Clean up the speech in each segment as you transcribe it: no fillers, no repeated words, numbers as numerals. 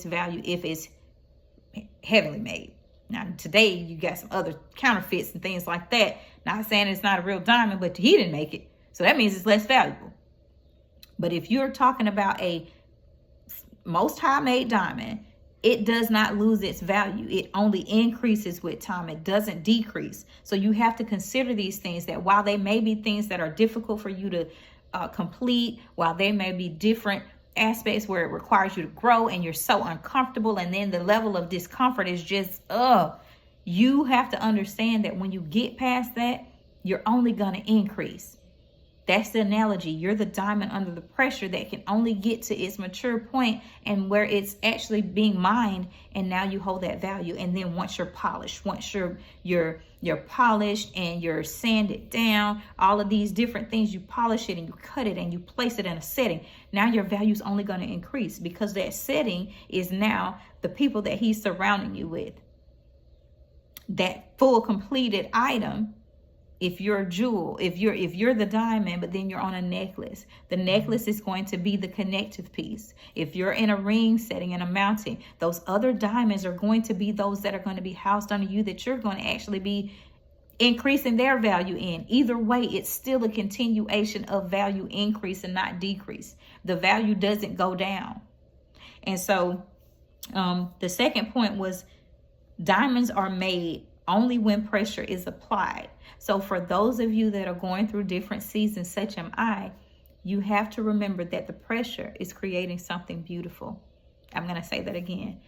value if it's heavily made. Now, today, you got some other counterfeits and things like that. Not saying it's not a real diamond, but he didn't make it. So that means it's less valuable. But if you're talking about a most high made diamond, it does not lose its value. It only increases with time. It doesn't decrease. So you have to consider these things, that while they may be things that are difficult for you to complete, while they may be different aspects where it requires you to grow and you're so uncomfortable, and then the level of discomfort is just you have to understand that when you get past that, you're only going to increase. That's the analogy. You're the diamond under the pressure that can only get to its mature point and where it's actually being mined, and now you hold that value. And then once you're polished, once you're polished and you're sanded down, all of these different things, you polish it and you cut it and you place it in a setting. Now your value is only going to increase, because that setting is now the people that he's surrounding you with. That full completed item. If you're a jewel, if you're the diamond, but then you're on a necklace, the necklace is going to be the connective piece. If you're in a ring setting and a mounting, those other diamonds are going to be those that are going to be housed under you, that you're going to actually be increasing their value in. Either way, it's still a continuation of value increase and not decrease. The value doesn't go down. And so the second point was, diamonds are made only when pressure is applied. So for those of you that are going through different seasons, such am I, you have to remember that the pressure is creating something beautiful. I'm going to say that again.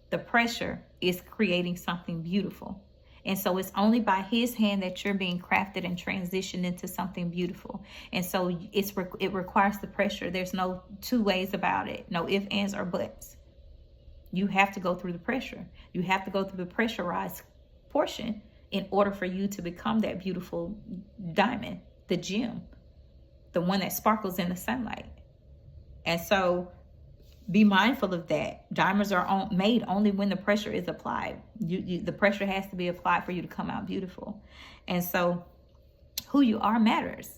The pressure is creating something beautiful. And so it's only by his hand that you're being crafted and transitioned into something beautiful. And so it requires the pressure. There's no two ways about it. No ifs, ands, or buts. You have to go through the pressure. You have to go through the pressurized portion in order for you to become that beautiful diamond, the gem, the one that sparkles in the sunlight. And so be mindful of that. Diamonds are made only when the pressure is applied. The pressure has to be applied for you to come out beautiful. And so who you are matters.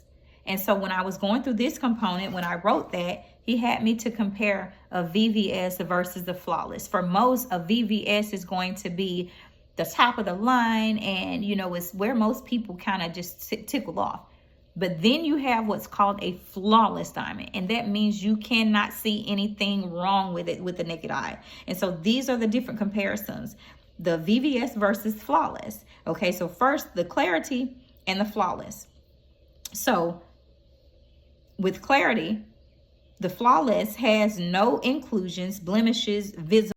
And so when I was going through this component, when I wrote that, he had me to compare a VVS versus the flawless. For most, a VVS is going to be the top of the line, and it's where most people kind of just tickle off. But then you have what's called a flawless diamond, and that means you cannot see anything wrong with it with the naked eye. And so these are the different comparisons, the VVS versus flawless. Okay, so first the clarity and the flawless. So with clarity, the flawless has no inclusions, blemishes, visible